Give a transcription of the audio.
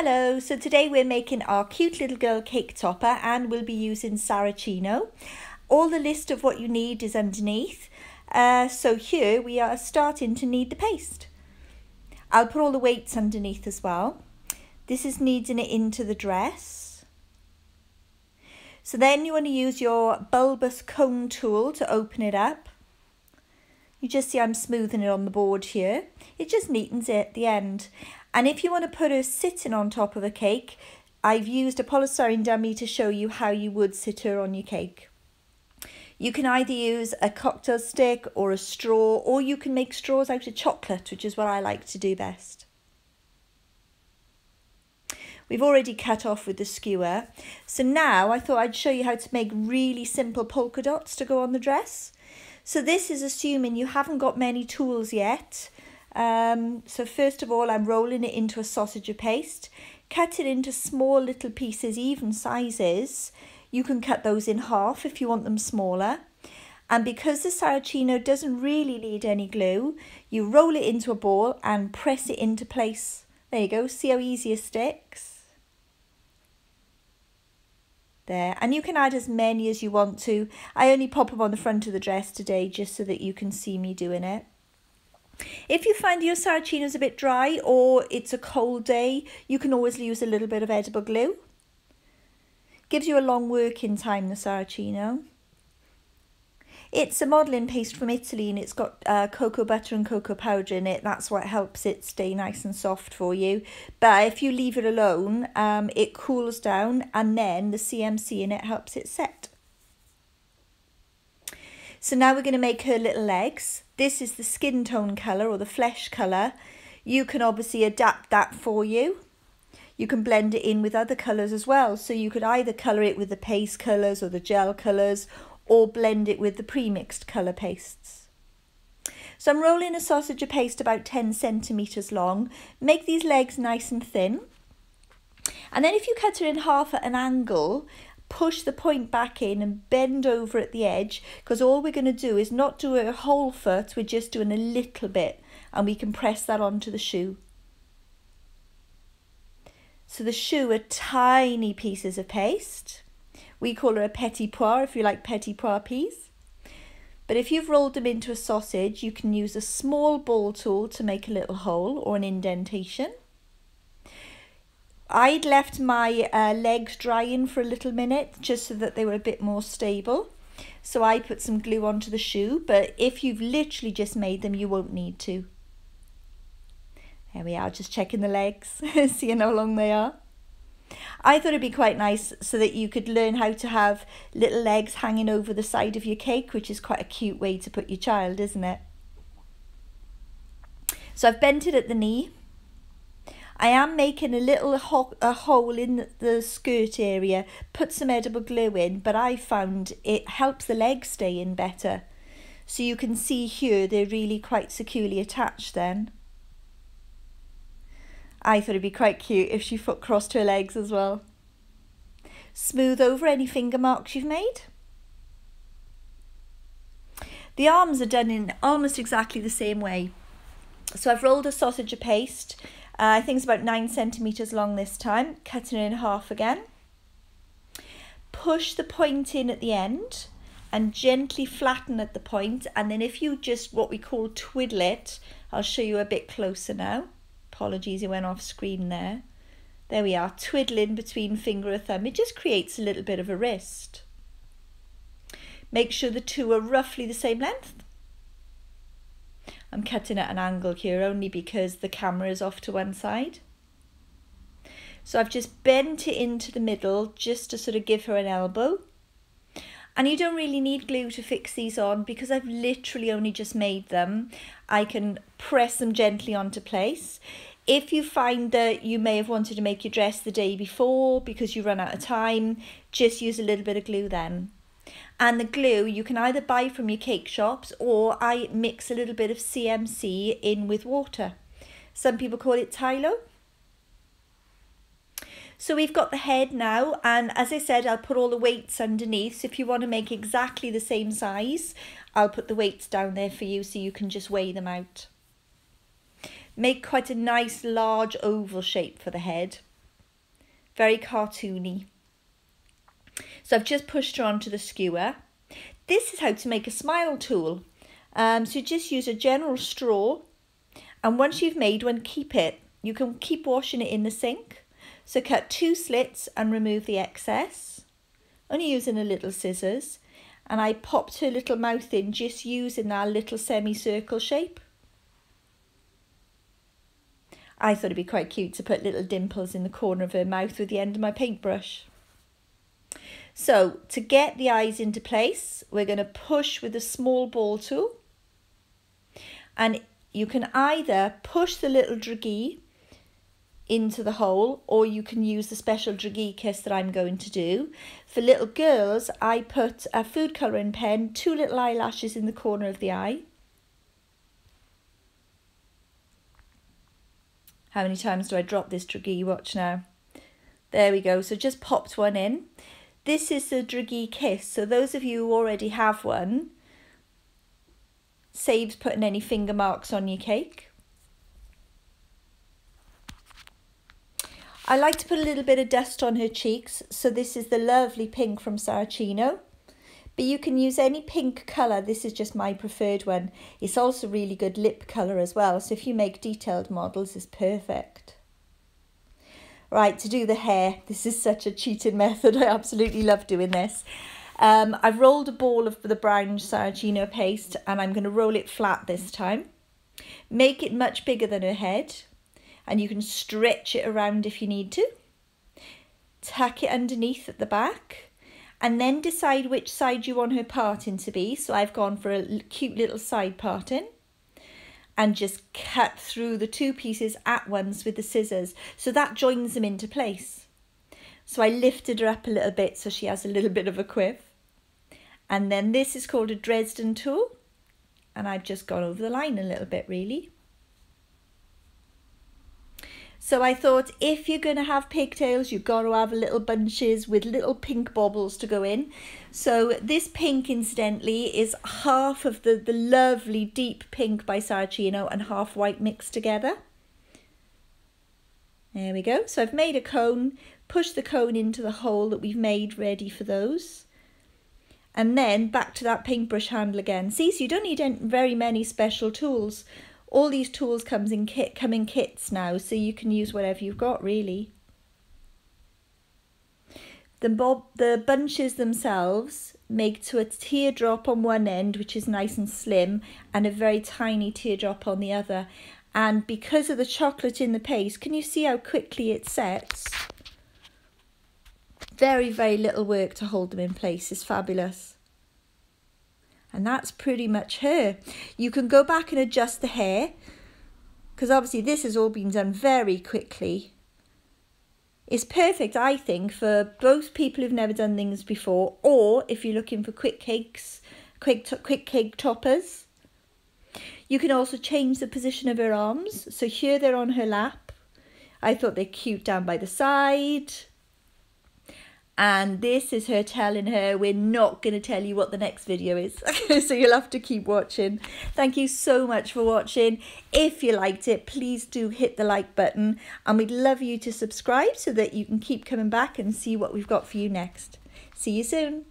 Hello, so today we're making our cute little girl cake topper and we'll be using Saracino. All the list of what you need is underneath. So here we are starting to knead the paste. I'll put all the weights underneath as well. This is kneading it into the dress. So then you want to use your bulbous cone tool to open it up. You just see I'm smoothing it on the board here. It just neatens it at the end. And if you want to put her sitting on top of a cake, I've used a polystyrene dummy to show you how you would sit her on your cake. You can either use a cocktail stick or a straw, or you can make straws out of chocolate, which is what I like to do best. We've already cut off with the skewer. So now I thought I'd show you how to make really simple polka dots to go on the dress. So this is assuming you haven't got many tools yet. So first of all, I'm rolling it into a sausage of paste. Cut it into small little pieces, even sizes. You can cut those in half if you want them smaller. And because the Saracino doesn't really need any glue, you roll it into a ball and press it into place. There you go, see how easy it sticks? There, and you can add as many as you want to. I only pop them on the front of the dress today just so that you can see me doing it. If you find your Saracino is a bit dry or it's a cold day, you can always use a little bit of edible glue. Gives you a long working time, the Saracino. It's a modelling paste from Italy and it's got cocoa butter and cocoa powder in it. That's what helps it stay nice and soft for you. But if you leave it alone, it cools down and then the CMC in it helps it set. So now we're going to make her little legs. This is the skin tone colour or the flesh colour. You can obviously adapt that for you. You can blend it in with other colours as well. So you could either colour it with the paste colours or the gel colours, or blend it with the pre-mixed colour pastes. So I'm rolling a sausage of paste about 10 centimetres long. Make these legs nice and thin. And then if you cut her in half at an angle, push the point back in and bend over at the edge, because all we're going to do is not do a whole foot, we're just doing a little bit, and we can press that onto the shoe. So the shoe are tiny pieces of paste. We call her a petit pois if you like petit pois peas. But if you've rolled them into a sausage, you can use a small ball tool to make a little hole or an indentation. I'd left my legs drying for a little minute just so that they were a bit more stable. So I put some glue onto the shoe, but if you've literally just made them, you won't need to. There we are, just checking the legs, seeing how long they are. I thought it'd be quite nice so that you could learn how to have little legs hanging over the side of your cake, which is quite a cute way to put your child, isn't it? So I've bent it at the knee. I am making a little hole in the skirt area, put some edible glue in, but I found it helps the legs stay in better. So you can see here they're really quite securely attached then. I thought it'd be quite cute if she foot crossed her legs as well. Smooth over any finger marks you've made. The arms are done in almost exactly the same way. So I've rolled a sausage of paste. I think it's about 9 centimetres long this time. Cutting it in half again. Push the point in at the end and gently flatten at the point. And then if you just what we call twiddle it, I'll show you a bit closer now. Apologies, it went off screen there. There we are, twiddling between finger and thumb. It just creates a little bit of a wrist. Make sure the two are roughly the same length. I'm cutting at an angle here only because the camera is off to one side. So I've just bent it into the middle just to sort of give her an elbow. And you don't really need glue to fix these on because I've literally only just made them. I can press them gently onto place. If you find that you may have wanted to make your dress the day before because you run out of time, just use a little bit of glue then. And the glue you can either buy from your cake shops, or I mix a little bit of CMC in with water. Some people call it Tylo. So we've got the head now, and as I said, I'll put all the weights underneath. So if you want to make exactly the same size, I'll put the weights down there for you so you can just weigh them out. Make quite a nice large oval shape for the head. very cartoony. So I've just pushed her onto the skewer. This is how to make a smile tool. So you just use a general straw, and once you've made one, keep it. You can keep washing it in the sink. So cut 2 slits and remove the excess, only using a little scissors. And I popped her little mouth in just using that little semicircle shape. I thought it'd be quite cute to put little dimples in the corner of her mouth with the end of my paintbrush. So to get the eyes into place, we're going to push with a small ball tool. And you can either push the little dragee into the hole, or you can use the special drageekiss that I'm going to do. For little girls, I put a food colouring pen, 2 little eyelashes in the corner of the eye. How many times do I drop this dragee? Watch now. There we go. So just popped one in. This is the drageekiss. So those of you who already have one, saves putting any finger marks on your cake. I like to put a little bit of dust on her cheeks. So this is the lovely pink from Saracino. But you can use any pink colour. This is just my preferred one. It's also really good lip colour as well. So if you make detailed models, it's perfect. Right, to do the hair. This is such a cheating method. I absolutely love doing this. I've rolled a ball of the brown Saracino paste, and I'm going to roll it flat this time. Make it much bigger than her head. And you can stretch it around if you need to. Tuck it underneath at the back, and then decide which side you want her parting to be. So I've gone for a cute little side parting, and just cut through the 2 pieces at once with the scissors. So that joins them into place. So I lifted her up a little bit so she has a little bit of a quiff. And then this is called a Dresden tool, and I've just gone over the line a little bit really. So I thought, if you're going to have pigtails, you've got to have little bunches with little pink baubles to go in. So this pink, incidentally, is half of the lovely deep pink by Saracino and half white mixed together. There we go. So I've made a cone, pushed the cone into the hole that we've made ready for those. And then back to that paintbrush handle again. See, so you don't need very many special tools. All these tools come in kits now, so you can use whatever you've got really. The bunches themselves make to a teardrop on one end, which is nice and slim, and a very tiny teardrop on the other. And because of the chocolate in the paste, can you see how quickly it sets? Very, very little work to hold them in place. It's fabulous. And that's pretty much her. You can go back and adjust the hair, because obviously this has all been done very quickly. It's perfect, I think, for both people who've never done things before, or if you're looking for quick cakes, quick cake toppers. You can also change the position of her arms. So here they're on her lap. I thought they're cute down by the side. And this is her telling her, we're not going to tell you what the next video is. So you'll have to keep watching. Thank you so much for watching. If you liked it, please do hit the like button. And we'd love you to subscribe so that you can keep coming back and see what we've got for you next. See you soon.